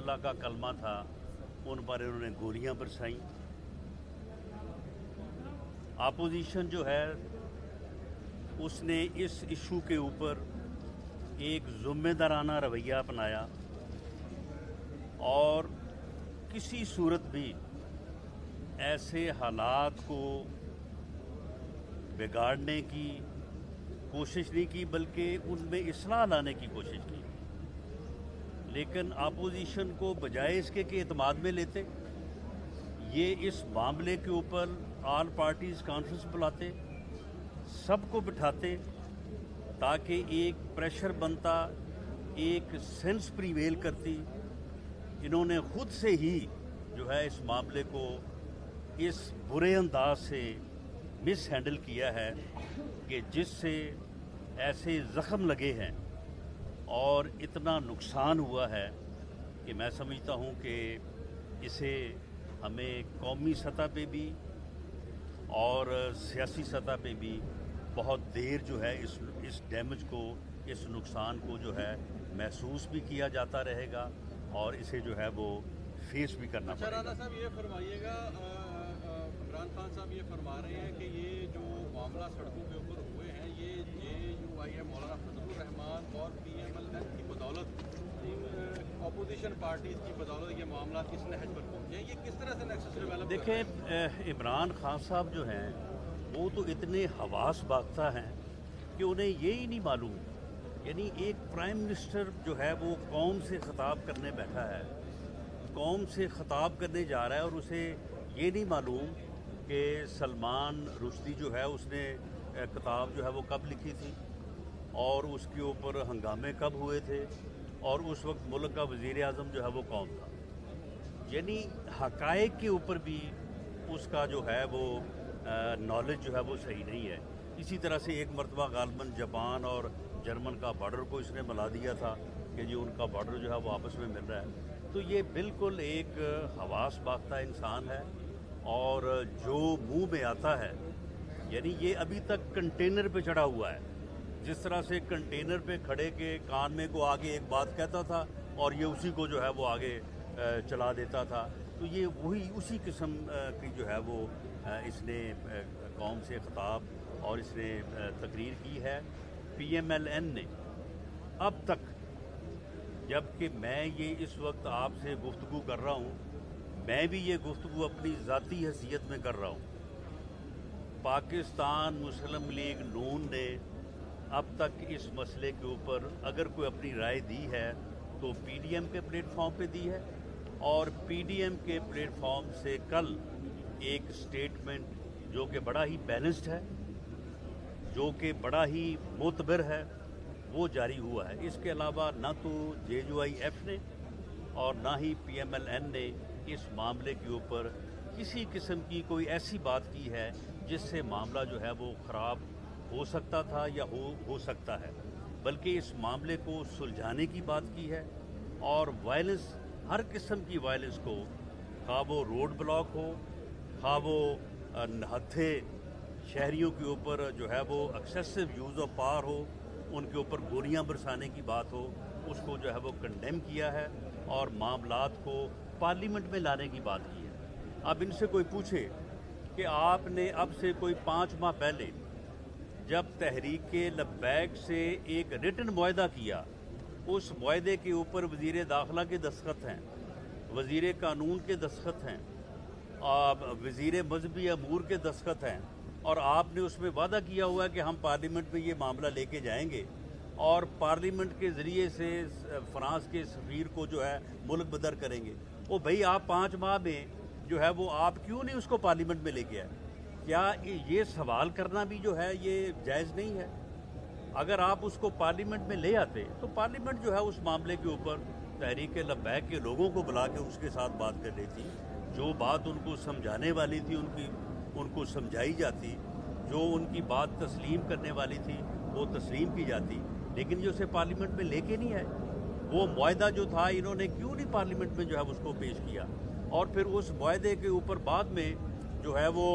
अल्लाह का कलमा था उन पर इन्होंने गोलियां बरसाईं। अपोजिशन जो है उसने इस इशू के ऊपर एक ज़िम्मेदाराना रवैया अपनाया और किसी सूरत भी ऐसे हालात को बिगाड़ने की कोशिश नहीं की, बल्कि उनमें इस्लाह लाने की कोशिश की। लेकिन अपोजिशन को बजाय इसके कि एतमाद में लेते, ये इस मामले के ऊपर ऑल पार्टीज़ कॉन्फ्रेंस बुलाते, सबको बिठाते, ताकि एक प्रेशर बनता, एक सेंस प्रीवेल करती। इन्होंने खुद से ही जो है इस मामले को इस बुरे अंदाज से मिस हैंडल किया है कि जिससे ऐसे ज़ख्म लगे हैं और इतना नुकसान हुआ है कि मैं समझता हूँ कि इसे हमें कौमी सतह पे भी और सियासी सतह पे भी बहुत देर जो है इस डैमेज को, इस नुकसान को जो है महसूस भी किया जाता रहेगा और इसे जो है वो फेस भी करना पड़ेगा। राना साहब ये फरमाइएगा, इमरान खान साहब ये फरमा रहे हैं कि ये जो मामला सड़कों के ऊपर हुए हैं ये JUIM मौलाना फजलुर रहमान और PMLN की बदौलत, अपोजिशन पार्टीज़ की बदौलत ये मामला इस नहज पर पहुँचे। ये किस तरह से नेक्सस डेवलप? देखें, इमरान खान साहब जो हैं वो तो इतने हवास बाख्ता हैं कि उन्हें यही नहीं मालूम, यानी एक प्राइम मिनिस्टर जो है वो कौम से ख़िताब करने बैठा है, कौम से ख़िताब करने जा रहा है और उसे ये नहीं मालूम कि सलमान रुश्दी जो है उसने किताब जो है वो कब लिखी थी और उसके ऊपर हंगामे कब हुए थे और उस वक्त मुल्क का वज़ीर आज़म जो है वो कौन था। यानी हक़ाइक़ के ऊपर भी उसका जो है वो नॉलेज जो है वो सही नहीं है। इसी तरह से एक मरतबा गालबन जापान और जर्मन का बॉर्डर को इसने मिला दिया था कि जी उनका बॉर्डर जो है वो आपस में मिल रहा है। तो ये बिल्कुल एक हवास बाख्ता इंसान है और जो मुंह में आता है, यानी ये अभी तक कंटेनर पे चढ़ा हुआ है। जिस तरह से कंटेनर पे खड़े के कान में को आगे एक बात कहता था और ये उसी को जो है वो आगे चला देता था, तो ये वही उसी किस्म की जो है वो इसने कौम से ख़िताब और इसने तकरीर की है। PMLN ने अब तक, जबकि मैं ये इस वक्त आपसे गुफ्तगू कर रहा हूँ, मैं भी ये गुफ्तगू अपनी ज़ाती हैसियत में कर रहा हूँ, पाकिस्तान मुस्लिम लीग नून ने अब तक इस मसले के ऊपर अगर कोई अपनी राय दी है तो PDM के प्लेटफॉर्म पे दी है और PDM के प्लेटफॉर्म से कल एक स्टेटमेंट जो कि बड़ा ही बैलेंस्ड है, जो कि बड़ा ही मोतबर है, वो जारी हुआ है। इसके अलावा ना तो JUIF ने और ना ही PMLN ने इस मामले के ऊपर किसी किस्म की कोई ऐसी बात की है जिससे मामला जो है वो ख़राब हो सकता था या हो सकता है, बल्कि इस मामले को सुलझाने की बात की है और वायलेंस, हर किस्म की वायलेंस को, खा वो रोड ब्लॉक हो, खा वो हत्थे शहरियों के ऊपर जो है वो एक्सेसिव यूज़ ऑफ पावर हो, उनके ऊपर गोलियां बरसाने की बात हो, उसको जो है वो कंडेम किया है और मामलात को पार्लियामेंट में लाने की बात की है। अब इनसे कोई पूछे कि आपने अब से कोई 5 माह पहले जब तहरीक लब्बैक से एक रिटन मुआहदा किया, उस मुआहदे के ऊपर वज़ीर दाखिला के दस्तखत हैं, वज़ीर कानून के दस्तखत हैं, वज़ीर मजहबी अमूर के दस्तखत हैं और आपने उसमें वादा किया हुआ है कि हम पार्लियामेंट में ये मामला लेके जाएंगे और पार्लियामेंट के ज़रिए से फ्रांस के सफ़ीर को जो है मुल्क बदर करेंगे। वो भाई आप 5 माह में जो है वो आप क्यों नहीं उसको पार्लियामेंट में लेके आए? क्या ये सवाल करना भी जो है ये जायज़ नहीं है? अगर आप उसको पार्लियामेंट में ले आते तो पार्लियामेंट जो है उस मामले के ऊपर तहरीक लब्बैक के लोगों को बुला के उसके साथ बात कर लेती, जो बात उनको समझाने वाली थी उनको समझाई जाती, जो उनकी बात तस्लीम करने वाली थी वो तस्लीम की जाती, लेकिन ये उसे पार्लियामेंट में लेके नहीं आए। वो मुआहदा जो था इन्होंने क्यों नहीं पार्लियामेंट में जो है उसको पेश किया और फिर उस मुआहदे के ऊपर बाद में जो है वो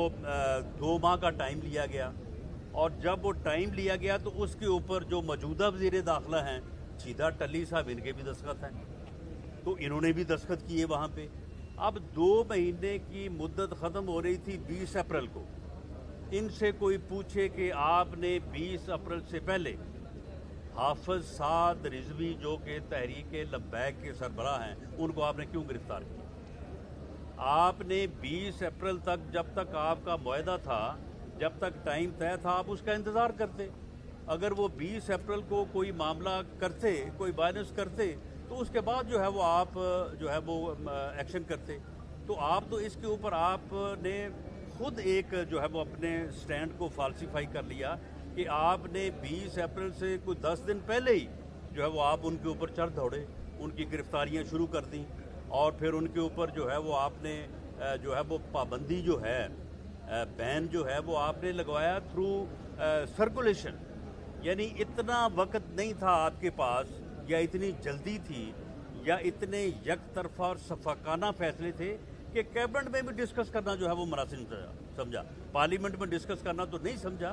2 माह का टाइम लिया गया और जब वो टाइम लिया गया तो उसके ऊपर जो मौजूदा वज़ीर दाखिला हैं सीधा टली साहब, इनके भी दस्तखत हैं। तो इन्होंने भी दस्तखत किए वहाँ पे। अब 2 महीने की मुद्दत ख़त्म हो रही थी 20 अप्रैल को। इनसे कोई पूछे कि आपने 20 अप्रैल से पहले हाफिज साद रिजवी जो कि तहरीक लब्बैक के सरबराह हैं, उनको आपने क्यों गिरफ्तार किया? आपने 20 अप्रैल तक, जब तक आपका मुआहदा था, जब तक टाइम तय था, आप उसका इंतज़ार करते। अगर वो 20 अप्रैल को कोई मामला करते, कोई वायलेंस करते, तो उसके बाद जो है वो आप जो है वो एक्शन करते। तो आप तो इसके ऊपर आपने खुद एक जो है वो अपने स्टैंड को फाल्सीफाई कर लिया कि आपने 20 अप्रैल से कोई 10 दिन पहले ही जो है वो आप उनके ऊपर चढ़ दौड़े, उनकी गिरफ्तारियां शुरू कर दी, और फिर उनके ऊपर जो है वो आपने जो है वो पाबंदी जो है, बैन जो है वो आपने लगवाया थ्रू सर्कुलेशन। यानी इतना वक्त नहीं था आपके पास, या इतनी जल्दी थी, या इतने यक तरफा और सफाकाना फैसले थे कि कैबिनेट में भी डिस्कस करना जो है वो मुनासिब समझा। पार्लियामेंट में डिस्कस करना तो नहीं समझा,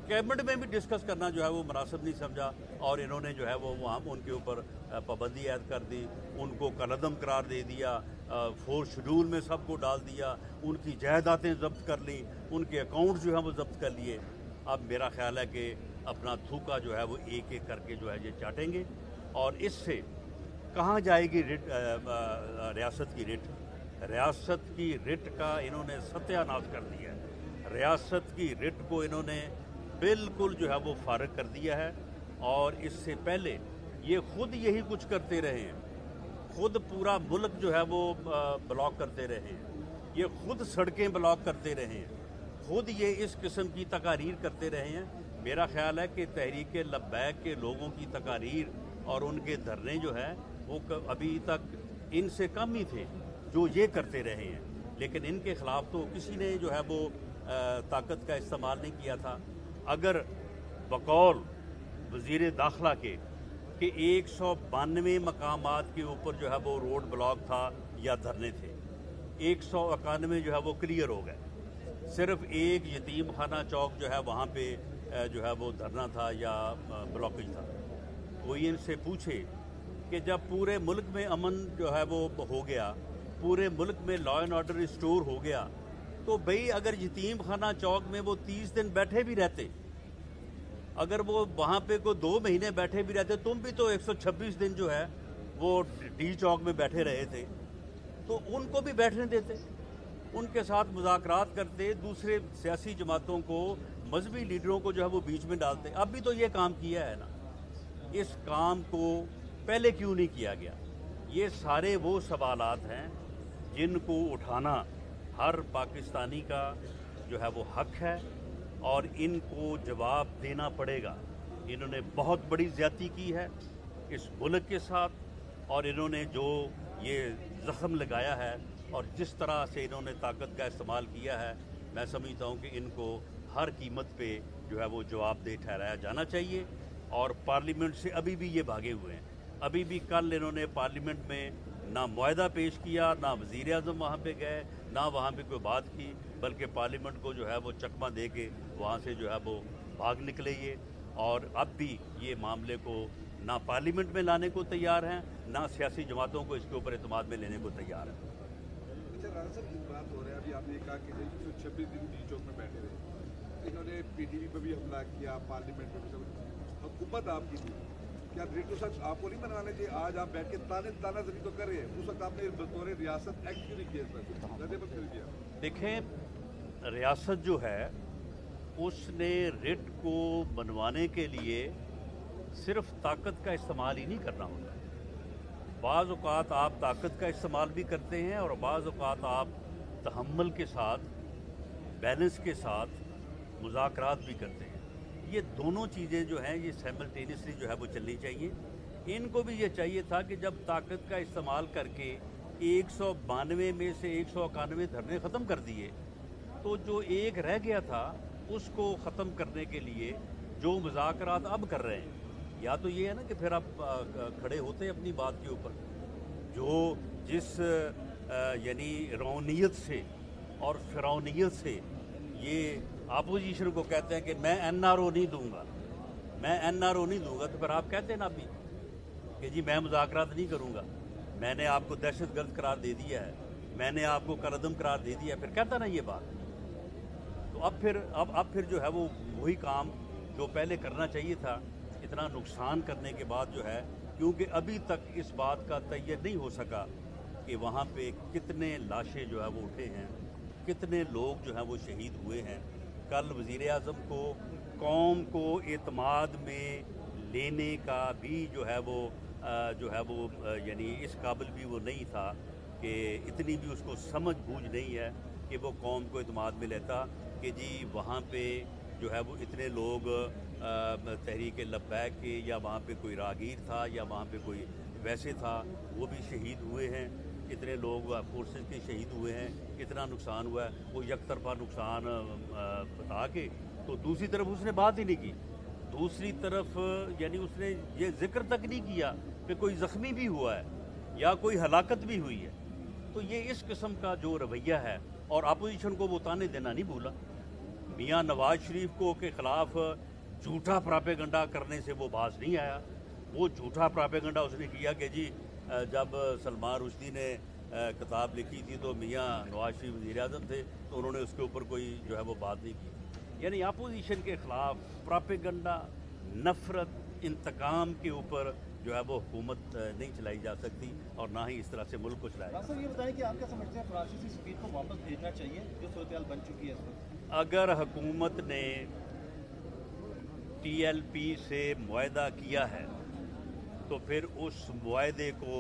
कैबिनेट में भी डिस्कस करना जो है वो मुनासिब नहीं समझा, और इन्होंने जो है वो वहाँ उनके ऊपर पाबंदी ऐड कर दी, उनको कलअदम करार दे दिया, 4 शेड्यूल में सबको डाल दिया, उनकी जायदादें जब्त कर ली, उनके अकाउंट जो है वो जब्त कर लिए। अब मेरा ख्याल है कि अपना थूका जो है वो एक एक करके जो है ये चाटेंगे, और इससे कहाँ जाएगी रिट, रियासत की रिट? रियासत की रिट का इन्होंने सत्यानाश कर दिया है। रियासत की रिट को इन्होंने बिल्कुल जो है वो फारग कर दिया है, और इससे पहले ये खुद यही कुछ करते रहे हैं। खुद पूरा मुल्क जो है वो ब्लॉक करते रहे हैं, ये खुद सड़कें ब्लॉक करते रहे हैं, खुद ये इस किस्म की तकारीर करते रहे हैं। मेरा ख्याल है कि तहरीक लब्बैक के लोगों की तकारीर और उनके धरने जो है वो अभी तक इनसे कम ही थे जो ये करते रहे हैं, लेकिन इनके ख़िलाफ़ तो किसी ने जो है वो ताकत का इस्तेमाल नहीं किया था। अगर बकौल वज़ीर दाखिला के कि 192 मकामात के ऊपर जो है वो रोड ब्लॉक था या धरने थे, 191 जो है वो क्लियर हो गए। सिर्फ एक यतीम खाना चौक जो है वहाँ पे जो है वो धरना था या ब्लॉकेज था। कोई इनसे पूछे कि जब पूरे मुल्क में अमन जो है वो हो गया, पूरे मुल्क में लॉ एंड ऑर्डर रिस्टोर हो गया, तो भाई अगर यतीम खाना चौक में वो 30 दिन बैठे भी रहते, अगर वो वहाँ पे को 2 महीने बैठे भी रहते, तुम भी तो 126 दिन जो है वो डी चौक में बैठे रहे थे, तो उनको भी बैठने देते, उनके साथ मुज़ाकरात करते, दूसरे सियासी जमातों को, मजहबी लीडरों को जो है वो बीच में डालते। अब भी तो ये काम किया है ना, इस काम को पहले क्यों नहीं किया गया? ये सारे वो सवालात हैं जिनको उठाना हर पाकिस्तानी का जो है वो हक है, और इनको जवाब देना पड़ेगा। इन्होंने बहुत बड़ी ज़्यादती की है इस मुल्क के साथ, और इन्होंने जो ये ज़ख्म लगाया है और जिस तरह से इन्होंने ताकत का इस्तेमाल किया है, मैं समझता हूँ कि इनको हर कीमत पे जो है वो जवाबदेह ठहराया जाना चाहिए। और पार्लियामेंट से अभी भी ये भागे हुए हैं। अभी भी कल इन्होंने पार्लियामेंट में ना मुआहदा पेश किया, ना वज़ीर आज़म वहाँ पे गए, ना वहाँ पे कोई बात की, बल्कि पार्लियामेंट को जो है वो चकमा दे के वहाँ से जो है वो भाग निकले ये। और अब भी ये मामले को ना पार्लियामेंट में लाने को तैयार हैं, ना सियासी जमातों को इसके ऊपर एतमाद में लेने को तैयार हैं। अच्छा राणा साहब, की बात हो रहा है, अभी आपने कहा कि 126 दिन डी चौक में बैठे रहे, इन्होंने पीटीवी पे भी हमला किया, पार्लियामेंट में भी, हुकूमत आपकी थी, क्या रेडियो साहब आपको नहीं मनवाने चाहिए? आज आप बैठ के तानाजनी तो कर रहे हैं, उस वक्त आपने बतौर रियासत एक्ट क्यों नहीं किया, क्यों किया? देखें, रियासत जो है उसने रिट को मनवाने के लिए सिर्फ ताकत का इस्तेमाल ही नहीं करना होता। बाज़ औक़ात आप ताकत का इस्तेमाल भी करते हैं, और बाज़ औक़ात आप तहम्मुल के साथ, बैलेंस के साथ मुज़ाकरात भी करते हैं। ये दोनों चीज़ें जो हैं ये साइमल्टेनियसली जो है वो चलनी चाहिए। इनको भी ये चाहिए था कि जब ताकत का इस्तेमाल करके 192 में से 191 धरने ख़त्म कर दिए, तो जो एक रह गया था उसको ख़त्म करने के लिए जो मुज़ाकरात अब कर रहे हैं, या तो ये है ना कि फिर आप खड़े होते हैं अपनी बात के ऊपर, जो जिस यानी रौनियत से और फिरौनियत से ये अपोजिशन को कहते हैं कि मैं एनआरओ नहीं दूंगा, मैं एनआरओ नहीं दूंगा, तो फिर आप कहते हैं ना अभी कि जी मैं मुज़ाकरात नहीं करूंगा। मैंने आपको दहशत गर्द करार दे दिया है, मैंने आपको करदम करार दे दिया, फिर कहता ना ये बात। तो अब फिर जो है वो वही काम जो पहले करना चाहिए था, इतना नुकसान करने के बाद जो है, क्योंकि अभी तक इस बात का तय नहीं हो सका कि वहाँ पे कितने लाशें जो है वो उठे हैं, कितने लोग जो हैं वो शहीद हुए हैं। कल वज़ीर आज़म को कौम को एतमाद में लेने का भी जो है वो यानी इस काबिल भी वो नहीं था कि इतनी भी उसको समझ बूझ नहीं है कि वो कौम को एतमाद में लेता कि जी वहाँ पे जो है वो इतने लोग तहरीक लब्बैक के, या वहाँ पे कोई रागीर था, या वहाँ पे कोई वैसे था, वो भी शहीद हुए हैं, इतने लोग फोर्सेस के शहीद हुए हैं, इतना नुकसान हुआ है। वो एक तरफा नुकसान बता के तो दूसरी तरफ उसने बात ही नहीं की। दूसरी तरफ यानी उसने ये जिक्र तक नहीं किया कि कोई ज़ख्मी भी हुआ है या कोई हलाकत भी हुई है। तो ये इस किस्म का जो रवैया है, और अपोजिशन को वो ताने देना नहीं भूला। मियाँ नवाज शरीफ को के ख़िलाफ़ झूठा प्रोपेगेंडा करने से वो बाज नहीं आया। वो झूठा प्रोपेगेंडा उसने किया कि जी जब सलमान रुश्दी ने किताब लिखी थी तो मियाँ नवाज शरीफ वज़ीर आज़म थे, तो उन्होंने उसके ऊपर कोई जो है वो बात नहीं की। यानी अपोजिशन के ख़िलाफ़ प्रोपेगेंडा, नफ़रत, इंतकाम के ऊपर जो है वो हुकूमत नहीं चलाई जा सकती, और ना ही इस तरह से मुल्क को चलाया। सर ये बताएं कि आप क्या समझते हैं, फ्रांसीसी सफीर को वापस भेजना चाहिए जो सूरत बन चुकी है इस वक्त? अगर हुकूमत ने TLP से मुआहदा किया है तो फिर उस मुआहदे को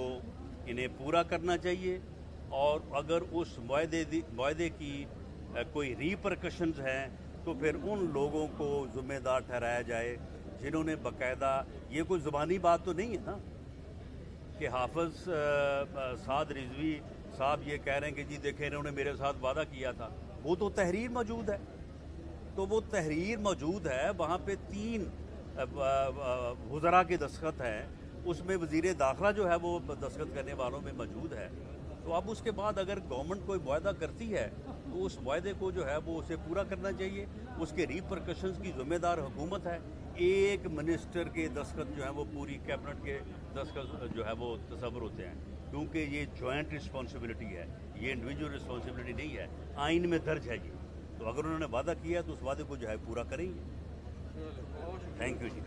इन्हें पूरा करना चाहिए, और अगर उस मुआहदे की कोई रिपरकशंस हैं तो फिर उन लोगों को ज़िम्मेदार ठहराया जाए जिन्होंने बाकायदा, ये कोई ज़ुबानी बात तो नहीं है ना कि हाफ़िज़ साद रिजवी साहब ये कह रहे हैं कि जी देखें इन्होंने मेरे साथ वादा किया था। वो तो तहरीर मौजूद है, तो वो तहरीर मौजूद है, वहाँ पे 3 वज़रा के दस्तखत हैं, उसमें वज़ीर दाखिला जो है वो दस्तखत करने वालों में मौजूद है। तो अब उसके बाद अगर गवर्नमेंट कोई मुआहदा करती है तो उस मुआहदे को जो है वो उसे पूरा करना चाहिए। उसके रिपरकशंस की ज़िम्मेदार हुकूमत है। एक मिनिस्टर के दस्तखत जो है वो पूरी कैबिनेट के दस्तखत जो है वो तस्वर होते हैं, क्योंकि ये जॉइंट रिस्पॉन्सिबिलिटी है, ये इंडिविजुअल रिस्पॉन्सिबिलिटी नहीं है, आइन में दर्ज है ये। तो अगर उन्होंने वादा किया तो उस वादे को जो है पूरा करेंगे। Thank you ji.